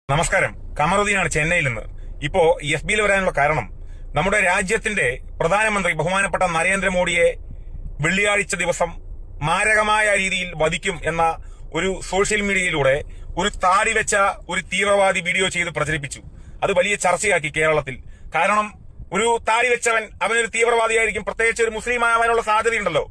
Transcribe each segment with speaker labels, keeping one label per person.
Speaker 1: നമസ്കാരം. കമറുദ്ദീനാണ് ചെന്നൈയിൽ നിന്ന്. ഇപ്പോ FBയിൽ വരാനുള്ള കാരണം നമ്മുടെ രാജ്യത്തിന്റെ പ്രധാനമന്ത്രി ബഹുമാനപ്പെട്ട നരേന്ദ്രമോദിയെ വെള്ളിയാഴ്ച ദിവസം മാരകമായ രീതിയിൽ വധിക്കും എന്ന ഒരു സോഷ്യൽ മീഡിയയിലൂടെ ഒരു താടി വെച്ച ഒരു തീവ്രവാദി വീഡിയോ ചെയ്ത് പ്രചരിപ്പിച്ചു. അത് വലിയ ചർച്ചയാക്കി കേരളത്തിൽ. കാരണം ഒരു താടി വെച്ചവൻ അവനൊരു തീവ്രവാദിയായിരിക്കും, പ്രത്യേകിച്ച് ഒരു മുസ്ലിം ആവാനുള്ള സാധ്യതയുണ്ടല്ലോ.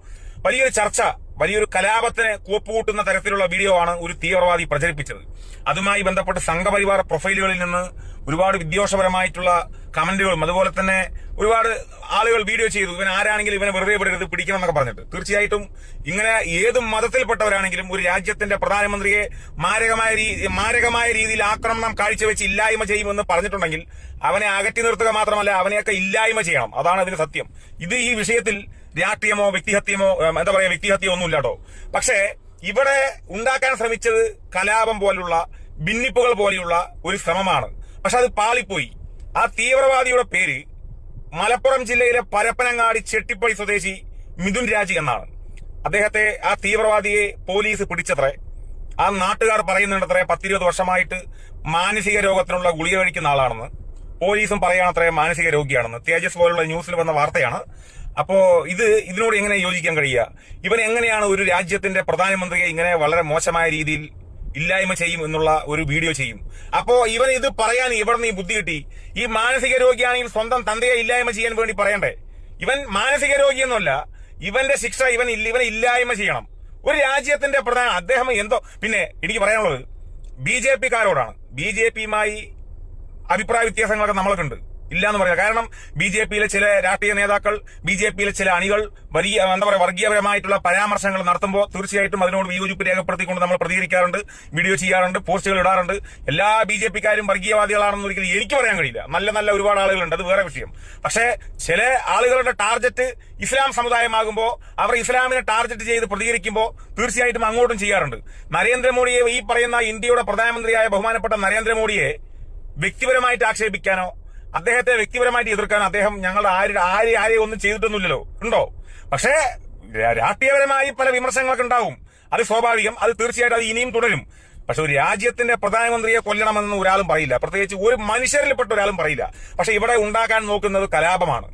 Speaker 1: വലിയൊരു ചർച്ച, വലിയൊരു കലാപത്തിന് കൂപ്പുകൂട്ടുന്ന തരത്തിലുള്ള വീഡിയോ ആണ് ഒരു തീവ്രവാദി പ്രചരിപ്പിച്ചത്. അതുമായി ബന്ധപ്പെട്ട് സംഘപരിവാർ പ്രൊഫൈലുകളിൽ നിന്ന് ഒരുപാട് വിദ്വേഷപരമായിട്ടുള്ള കമന്റുകളും അതുപോലെ തന്നെ ഒരുപാട് ആളുകൾ വീഡിയോ ചെയ്തു. ഇവൻ ആരാണെങ്കിലും ഇവനെ വെറുതെ വിടരുത്, പിടിക്കണം എന്നൊക്കെ പറഞ്ഞിട്ട്. തീർച്ചയായിട്ടും ഇങ്ങനെ ഏത് മതത്തിൽപ്പെട്ടവരാണെങ്കിലും ഒരു രാജ്യത്തിന്റെ പ്രധാനമന്ത്രിയെ മാരകമായ രീതിയിൽ ആക്രമണം കാഴ്ചവെച്ച് ഇല്ലായ്മ ചെയ്യുമെന്ന് പറഞ്ഞിട്ടുണ്ടെങ്കിൽ അവനെ അകറ്റി നിർത്തുക മാത്രമല്ല, അവനെയൊക്കെ ഇല്ലായ്മ ചെയ്യണം. അതാണ് അതിന് സത്യം. ഇത് ഈ വിഷയത്തിൽ രാഷ്ട്രീയമോ വ്യക്തിഹത്യമോ ഒന്നുമില്ലാട്ടോ. പക്ഷേ ഇവിടെ ഉണ്ടാക്കാൻ ശ്രമിച്ചത് കലാപം പോലുള്ള ഭിന്നിപ്പുകൾ പോലെയുള്ള ഒരു ശ്രമമാണ്. പക്ഷെ അത് പാളിപ്പോയി. ആ തീവ്രവാദിയുടെ പേര് മലപ്പുറം ജില്ലയിലെ പരപ്പനങ്ങാടി ചെട്ടിപ്പടി സ്വദേശി മിഥുൻ രാജ് എന്നാണ്. അദ്ദേഹത്തെ, ആ തീവ്രവാദിയെ പോലീസ് പിടിച്ചത്രേ. ആ നാട്ടുകാർ പറയുന്നുണ്ടത്രേ 10-20 വർഷമായിട്ട് മാനസിക രോഗത്തിനുള്ള ഗുളിക കഴിക്കുന്ന ആളാണെന്ന്. പോലീസും പറയാണത്രേ മാനസിക രോഗിയാണെന്ന്. തേജസ് പോലുള്ള ന്യൂസിൽ വന്ന വാർത്തയാണ്. അപ്പോ ഇതിനോട് എങ്ങനെ യോജിക്കാൻ കഴിയുക? ഇവൻ എങ്ങനെയാണ് ഒരു രാജ്യത്തിന്റെ പ്രധാനമന്ത്രിയെ ഇങ്ങനെ വളരെ മോശമായ രീതിയിൽ ഇല്ലായ്മ ചെയ്യും എന്നുള്ള ഒരു വീഡിയോ ചെയ്യും? അപ്പോ ഇവൻ ഇത് പറയാൻ ഇവിടെ നിന്ന് ഈ ബുദ്ധി കിട്ടി? ഈ മാനസിക രോഗിയാണെങ്കിൽ സ്വന്തം തന്തയെ ഇല്ലായ്മ ചെയ്യാൻ വേണ്ടി പറയണ്ടേ? ഇവൻ മാനസിക രോഗിയൊന്നുമല്ല. ഇവന്റെ ശിക്ഷ ഇവനെ ഇല്ലായ്മ ചെയ്യണം. ഒരു രാജ്യത്തിന്റെ അദ്ദേഹം എന്തോ. പിന്നെ എനിക്ക് പറയാനുള്ളത് BJP-കാരോടാണ്. BJP-യുമായി അഭിപ്രായ വ്യത്യാസങ്ങളൊക്കെ നമ്മൾക്കുണ്ട്, ഇല്ലാന്ന് പറയാം. കാരണം BJP-യിലെ ചില രാഷ്ട്രീയ നേതാക്കൾ, BJP-യിലെ ചില അണികൾ വർഗീയപരമായിട്ടുള്ള പരാമർശങ്ങൾ നടത്തുമ്പോൾ തീർച്ചയായിട്ടും അതിനോട് വിയോജിപ്പ് രേഖപ്പെടുത്തിക്കൊണ്ട് നമ്മൾ പ്രതികരിക്കാറുണ്ട്, വീഡിയോ ചെയ്യാറുണ്ട്, പോസ്റ്റുകൾ ഇടാറുണ്ട്. എല്ലാ BJP-കാരും വർഗീയവാദികളാണെന്ന് ഒരിക്കലും എനിക്ക് പറയാൻ കഴിയില്ല. നല്ല ഒരുപാട് ആളുകളുണ്ട്, അത് വേറെ വിഷയം. പക്ഷേ ചില ആളുകളുടെ ടാർഗറ്റ് ഇസ്ലാം സമുദായമാകുമ്പോൾ അവർ ഇസ്ലാമിനെ ടാർഗറ്റ് ചെയ്ത് പ്രതികരിക്കുമ്പോൾ തീർച്ചയായിട്ടും അങ്ങോട്ടും ചെയ്യാറുണ്ട്. നരേന്ദ്രമോദിയെ, ഈ പറയുന്ന ഇന്ത്യയുടെ പ്രധാനമന്ത്രിയായ ബഹുമാനപ്പെട്ട നരേന്ദ്രമോദിയെ വ്യക്തിപരമായിട്ട് ആക്ഷേപിക്കാനോ അദ്ദേഹത്തെ വ്യക്തിപരമായിട്ട് എതിർക്കാനോ ഞങ്ങൾ ആരെയും ഒന്നും ചെയ്തിട്ടൊന്നുമില്ലല്ലോ. ഉണ്ടോ? പക്ഷേ രാഷ്ട്രീയപരമായി പല വിമർശനങ്ങളൊക്കെ ഉണ്ടാവും. അത് സ്വാഭാവികം. അത് തീർച്ചയായിട്ടും അത് ഇനിയും തുടരും. പക്ഷെ ഒരു രാജ്യത്തിന്റെ പ്രധാനമന്ത്രിയെ കൊല്ലണമെന്ന് ഒരാളും പറയില്ല, പ്രത്യേകിച്ച് ഒരു മനുഷ്യരിൽപ്പെട്ട ഒരാളും പറയില്ല. പക്ഷെ ഇവിടെ ഉണ്ടാക്കാൻ നോക്കുന്നത് കലാപമാണ്,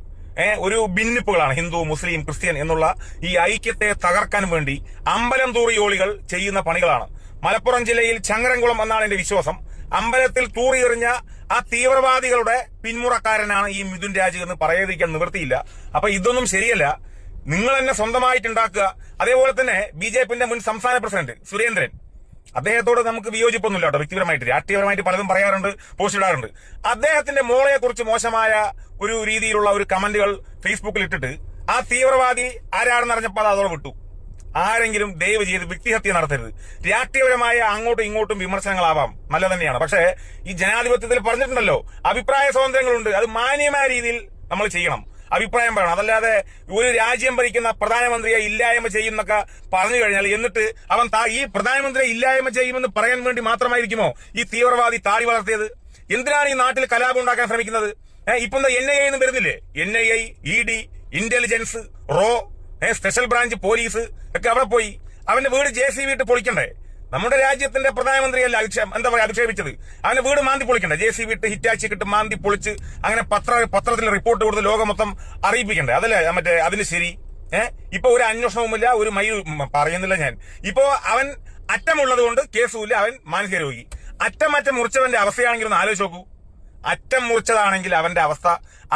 Speaker 1: ഒരു ഭിന്നിപ്പുകളാണ്. ഹിന്ദു, മുസ്ലിം, ക്രിസ്ത്യൻ എന്നുള്ള ഈ ഐക്യത്തെ തകർക്കാൻ വേണ്ടി അമ്പലം തൂറിയോളികൾ ചെയ്യുന്ന പണികളാണ്. മലപ്പുറം ജില്ലയിൽ ചങ്ങരംകുളം എന്നാണ് എന്റെ വിശ്വാസം. അമ്പലത്തിൽ തൂറിയെറിഞ്ഞ ആ തീവ്രവാദികളുടെ പിന്മുറക്കാരനാണ് ഈ മിഥുൻ രാജ് എന്ന് പറയാതിരിക്കാൻ നിവൃത്തിയില്ല. അപ്പൊ ഇതൊന്നും ശരിയല്ല. നിങ്ങൾ തന്നെ സ്വന്തമായിട്ടുണ്ടാക്കുക. അതേപോലെ തന്നെ BJP-ന്റെ മുൻ സംസ്ഥാന പ്രസിഡന്റ് സുരേന്ദ്രൻ, അദ്ദേഹത്തോട് നമുക്ക് വിയോജിപ്പൊന്നുമില്ല കേട്ടോ. വ്യക്തിപരമായിട്ട് രാഷ്ട്രീയപരമായിട്ട് പലതും പറയാറുണ്ട്, പോസ്റ്റ് ഇടാറുണ്ട്. അദ്ദേഹത്തിന്റെ മോളെ കുറിച്ച് മോശമായ ഒരു രീതിയിലുള്ള ഒരു കമന്റുകൾ ഫേസ്ബുക്കിൽ ഇട്ടിട്ട് ആ തീവ്രവാദി ആരാണെന്ന് അറിഞ്ഞപ്പോൾ അത് അതോടെ വിട്ടു. ആരെങ്കിലും ദയവ് ചെയ്ത് വ്യക്തിഹത്യ നടത്തരുത്. രാഷ്ട്രീയപരമായ അങ്ങോട്ടും ഇങ്ങോട്ടും വിമർശനങ്ങളാവാം, നല്ല തന്നെയാണ്. പക്ഷേ ഈ ജനാധിപത്യത്തിൽ പറഞ്ഞിട്ടുണ്ടല്ലോ, അഭിപ്രായ സ്വാതന്ത്ര്യങ്ങളുണ്ട്. അത് മാന്യമായ രീതിയിൽ നമ്മൾ ചെയ്യണം, അഭിപ്രായം പറയണം. അതല്ലാതെ ഒരു രാജ്യം ഭരിക്കുന്ന പ്രധാനമന്ത്രിയെ ഇല്ലായ്മ ചെയ്യുന്നൊക്കെ പറഞ്ഞു കഴിഞ്ഞാൽ എന്നിട്ട് അവൻ ഈ പ്രധാനമന്ത്രിയെ ഇല്ലായ്മ ചെയ്യുമെന്ന് പറയാൻ വേണ്ടി മാത്രമായിരിക്കുമോ ഈ തീവ്രവാദി താടി വളർത്തിയത്? എന്തിനാണ് ഈ നാട്ടിൽ കലാപം ഉണ്ടാക്കാൻ ശ്രമിക്കുന്നത്? ഇപ്പൊ NIA എന്ന് വരുന്നില്ലേ? NIA, ED, ഇന്റലിജൻസ്, റോ, സ്പെഷ്യൽ ബ്രാഞ്ച് പോലീസ് ഒക്കെ അവിടെ പോയി അവന്റെ വീട് JCB ഇട്ട് പൊളിക്കണ്ടേ? നമ്മുടെ രാജ്യത്തിന്റെ പ്രധാനമന്ത്രിയല്ല അധിക്ഷേപിച്ചത്. അവന്റെ വീട് മാന്തി പൊളിക്കണ്ടേ? JCB ഇട്ട് ഹിറ്റാച്ചി ഇട്ട് മാന്തി പൊളിച്ച് അങ്ങനെ പത്രത്തിൽ റിപ്പോർട്ട് കൊടുത്ത് ലോകം മൊത്തം അറിയിപ്പിക്കണ്ടേ? അതല്ലേ അതിന് ശരി. ഇപ്പൊ ഒരു അന്വേഷണവുമില്ല, ഒരു പറയുന്നില്ല ഞാൻ. ഇപ്പോ അവൻ അറ്റമുള്ളത് കൊണ്ട് കേസുമില്ല, അവൻ മാനസിക രോഗി. അറ്റം മുറിച്ചവന്റെ അവസ്ഥയാണെങ്കിൽ ഒന്ന് ആലോചിച്ച് നോക്കൂ. അറ്റം മുറിച്ചതാണെങ്കിൽ അവന്റെ അവസ്ഥ,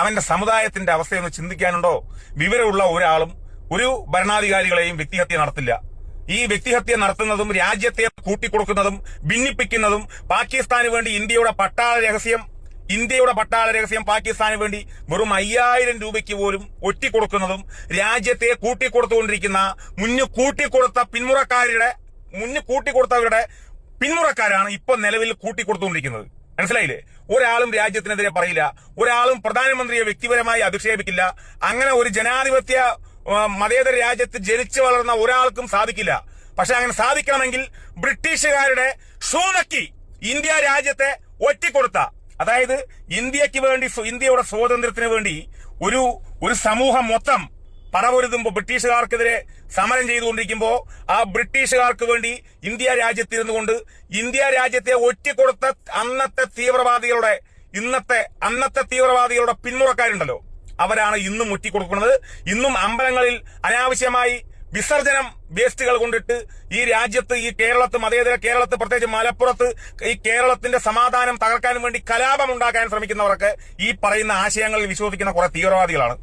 Speaker 1: അവന്റെ സമുദായത്തിന്റെ അവസ്ഥയൊന്ന് ചിന്തിക്കാനുണ്ടോ? വിവരമുള്ള ഒരാളും ഒരു ഭരണാധികാരികളെയും വ്യക്തിഹത്യ നടത്തില്ല. ഈ വ്യക്തിഹത്യ നടത്തുന്നതും രാജ്യത്തെ കൂട്ടിക്കൊടുക്കുന്നതും ഭിന്നിപ്പിക്കുന്നതും പാകിസ്ഥാന് വേണ്ടി ഇന്ത്യയുടെ പട്ടാള രഹസ്യം പാകിസ്ഥാന് വേണ്ടി വെറും 5000 രൂപയ്ക്ക് പോലും ഒറ്റിക്കൊടുക്കുന്നതും രാജ്യത്തെ കൂട്ടിക്കൊടുത്തുകൊണ്ടിരിക്കുന്ന കൂട്ടിക്കൊടുത്തവരുടെ പിന്മുറക്കാരാണ് ഇപ്പൊ നിലവിൽ കൂട്ടിക്കൊടുത്തുകൊണ്ടിരിക്കുന്നത്. മനസ്സിലായില്ലേ? ഒരാളും രാജ്യത്തിനെതിരെ പറയില്ല, ഒരാളും പ്രധാനമന്ത്രിയെ വ്യക്തിപരമായി അധിക്ഷേപിക്കില്ല. അങ്ങനെ ഒരു ജനാധിപത്യ മതേതര രാജ്യത്ത് ജനിച്ചു വളർന്ന ഒരാൾക്കും സാധിക്കില്ല. പക്ഷെ അങ്ങനെ സാധിക്കണമെങ്കിൽ ബ്രിട്ടീഷുകാരുടെ ഷൂനക്കി ഇന്ത്യ രാജ്യത്തെ ഒറ്റിക്കൊടുത്ത, അതായത് ഇന്ത്യക്ക് വേണ്ടി, ഇന്ത്യയുടെ സ്വാതന്ത്ര്യത്തിന് വേണ്ടി ഒരു സമൂഹം മൊത്തം പടപൊരുതുമ്പോൾ ബ്രിട്ടീഷുകാർക്കെതിരെ സമരം ചെയ്തുകൊണ്ടിരിക്കുമ്പോ ആ ബ്രിട്ടീഷുകാർക്ക് വേണ്ടി ഇന്ത്യ രാജ്യത്തിരുന്നു കൊണ്ട് ഇന്ത്യ രാജ്യത്തെ ഒറ്റിക്കൊടുത്ത അന്നത്തെ തീവ്രവാദികളുടെ പിന്മുറക്കാരുണ്ടല്ലോ, അവരാണ് ഇന്നും ഒറ്റിക്കൊടുക്കുന്നത്. ഇന്നും അമ്പലങ്ങളിൽ അനാവശ്യമായി വിസർജനം വേസ്റ്റുകൾ കൊണ്ടിട്ട് ഈ രാജ്യത്ത്, ഈ കേരളത്ത്, മതേതര കേരളത്ത്, പ്രത്യേകിച്ച് മലപ്പുറത്ത് ഈ കേരളത്തിന്റെ സമാധാനം തകർക്കാൻ വേണ്ടി കലാപം ഉണ്ടാക്കാൻ ശ്രമിക്കുന്നവർക്ക് ഈ പറയുന്ന ആശയങ്ങളിൽ വിശ്വസിക്കുന്ന കുറെ തീവ്രവാദികളാണ്.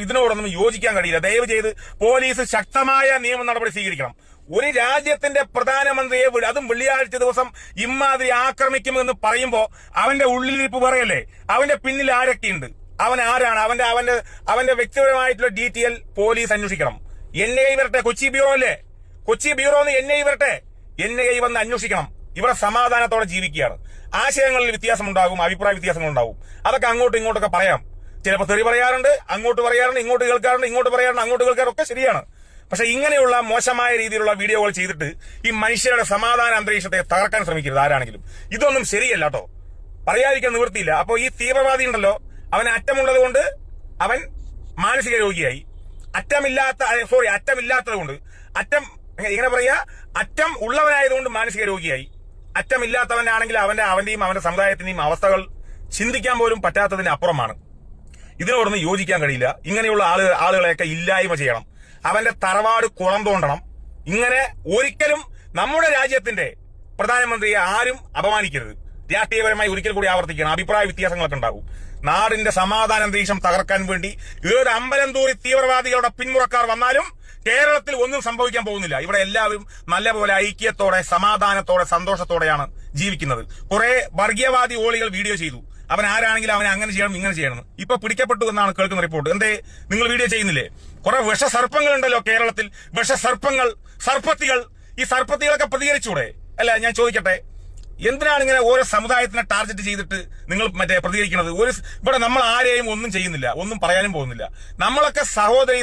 Speaker 1: ഇതിനോടൊന്നും യോജിക്കാൻ കഴിയില്ല. ദയവ് ചെയ്ത് പോലീസ് ശക്തമായ നിയമ നടപടി സ്വീകരിക്കണം. ഒരു രാജ്യത്തിന്റെ പ്രധാനമന്ത്രിയെ അതും വെള്ളിയാഴ്ച ദിവസം ഇമ്മാതിരി ആക്രമിക്കുമെന്ന് പറയുമ്പോ അവന്റെ ഉള്ളിലിരിപ്പ് പറയല്ലേ, അവന്റെ പിന്നിൽ ആരൊക്കെയുണ്ട്, അവൻ ആരാണ്, അവന്റെ വ്യക്തിപരമായിട്ടുള്ള ഡീറ്റെയിൽ പോലീസ് അന്വേഷിക്കണം. NIA വരട്ടെ, കൊച്ചി ബ്യൂറോ അല്ലേ, കൊച്ചി ബ്യൂറോന്ന് NIA വരട്ടെ, NIA വന്ന് അന്വേഷിക്കണം. ഇവിടെ സമാധാനത്തോടെ ജീവിക്കുകയാണ്. ആശയങ്ങളിൽ വ്യത്യാസമുണ്ടാകും, അഭിപ്രായ വ്യത്യാസങ്ങളുണ്ടാകും. അതൊക്കെ അങ്ങോട്ടും ഇങ്ങോട്ടൊക്കെ പറയാം. ചിലപ്പോൾ തെറി പറയാറുണ്ട്, അങ്ങോട്ട് പറയാറുണ്ട്, ഇങ്ങോട്ട് കേൾക്കാറുണ്ട്, ഇങ്ങോട്ട് പറയാറുണ്ട്, അങ്ങോട്ട് കേൾക്കാറൊക്കെ ശരിയാണ്. പക്ഷെ ഇങ്ങനെയുള്ള മോശമായ രീതിയിലുള്ള വീഡിയോകൾ ചെയ്തിട്ട് ഈ മനുഷ്യരുടെ സമാധാന അന്തരീക്ഷത്തെ തകർക്കാൻ ശ്രമിക്കരുത് ആരാണെങ്കിലും. ഇതൊന്നും ശരിയല്ല കേട്ടോ, പറയാതിരിക്കാൻ നിവൃത്തിയില്ല. അപ്പൊ ഈ തീവ്രവാദി ഉണ്ടല്ലോ, അവന് അറ്റമുള്ളത് കൊണ്ട് അവൻ മാനസിക രോഗിയായി. അറ്റമില്ലാത്തത് കൊണ്ട് എങ്ങനെ പറയാ, അറ്റം ഉള്ളവനായതുകൊണ്ട് മാനസിക രോഗിയായി. അറ്റമില്ലാത്തവനാണെങ്കിൽ അവന്റെയും അവന്റെ സമുദായത്തിന്റെയും അവസ്ഥകൾ ചിന്തിക്കാൻ പോലും പറ്റാത്തതിന് അപ്പുറമാണ്. ഇതിനോടൊന്നും യോജിക്കാൻ കഴിയില്ല. ഇങ്ങനെയുള്ള ആളുകളെയൊക്കെ ഇല്ലായ്മ ചെയ്യണം. അവന്റെ തറവാട് കുളം തോണ്ടണം. ഇങ്ങനെ ഒരിക്കലും നമ്മുടെ രാജ്യത്തിന്റെ പ്രധാനമന്ത്രിയെ ആരും അപമാനിക്കരുത്. രാഷ്ട്രീയപരമായി ഒരിക്കൽ കൂടി ആവർത്തിക്കണം. അഭിപ്രായ വ്യത്യാസങ്ങളൊക്കെ ഉണ്ടാകും. നാടിന്റെ സമാധാന അന്തരീക്ഷം തകർക്കാൻ വേണ്ടി ഏത് അമ്പലം തൂറി തീവ്രവാദികളുടെ പിന്മുറക്കാർ വന്നാലും കേരളത്തിൽ ഒന്നും സംഭവിക്കാൻ പോകുന്നില്ല. ഇവിടെ എല്ലാവരും നല്ലപോലെ ഐക്യത്തോടെ, സമാധാനത്തോടെ, സന്തോഷത്തോടെയാണ് ജീവിക്കുന്നത്. കുറെ വർഗീയവാദി ഓളികൾ വീഡിയോ ചെയ്തു, അവൻ ആരാണെങ്കിലും അവനെ അങ്ങനെ ചെയ്യണം, ഇങ്ങനെ ചെയ്യണം. ഇപ്പൊ പിടിക്കപ്പെട്ടു എന്നാണ് കേൾക്കുന്ന റിപ്പോർട്ട്. എന്തേ നിങ്ങൾ വീഡിയോ ചെയ്യുന്നില്ലേ? കുറെ വിഷസർപ്പങ്ങളുണ്ടല്ലോ കേരളത്തിൽ, സർപ്പത്തികൾ. ഈ സർപ്പത്തികളൊക്കെ പ്രതികരിച്ചൂടെ? അല്ല, ഞാൻ ചോദിക്കട്ടെ, എന്തിനാണ് ഇങ്ങനെ ഓരോ സമുദായത്തിനെ ടാർഗറ്റ് ചെയ്തിട്ട് നിങ്ങൾ പ്രതികരിക്കുന്നത്? ഇവിടെ നമ്മൾ ആരെയും ഒന്നും ചെയ്യുന്നില്ല, ഒന്നും പറയാനും പോകുന്നില്ല. നമ്മളൊക്കെ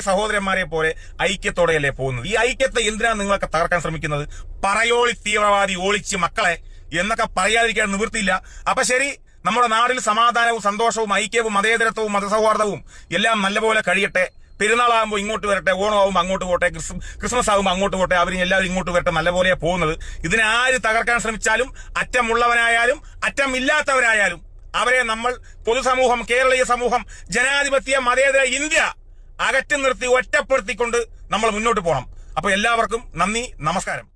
Speaker 1: സഹോദരന്മാരെ പോലെ ഐക്യത്തോടെയല്ലേ പോകുന്നത്. ഈ ഐക്യത്തെ എന്തിനാണ് നിങ്ങളൊക്കെ തകർക്കാൻ ശ്രമിക്കുന്നത്? പറയോളി തീവ്രവാദി ഓളിച്ച് മക്കളെ എന്നൊക്കെ പറയാതിരിക്കാൻ നിവൃത്തിയില്ല. അപ്പൊ ശരി, നമ്മുടെ നാടിൽ സമാധാനവും സന്തോഷവും ഐക്യവും മതേതരത്വവും മതസൗഹാർദ്ദവും എല്ലാം നല്ലപോലെ കഴിയട്ടെ. പെരുന്നാളാകുമ്പോൾ ഇങ്ങോട്ട് വരട്ടെ, ഓണമാകുമ്പോൾ അങ്ങോട്ട് പോട്ടെ, ക്രിസ്മസ് ആകുമ്പോൾ അങ്ങോട്ട് പോട്ടെ, അവരും എല്ലാവരും ഇങ്ങോട്ട് വരട്ടെ, നല്ലപോലെയാണ് പോകുന്നത്. ഇതിനെ ആര് തകർക്കാൻ ശ്രമിച്ചാലും, അറ്റമുള്ളവനായാലും അറ്റമില്ലാത്തവരായാലും, അവരെ നമ്മൾ പൊതുസമൂഹം, കേരളീയ സമൂഹം, ജനാധിപത്യ മതേതര ഇന്ത്യ അകറ്റി നിർത്തി ഒറ്റപ്പെടുത്തിക്കൊണ്ട് നമ്മൾ മുന്നോട്ട് പോകണം. അപ്പൊ എല്ലാവർക്കും നന്ദി, നമസ്കാരം.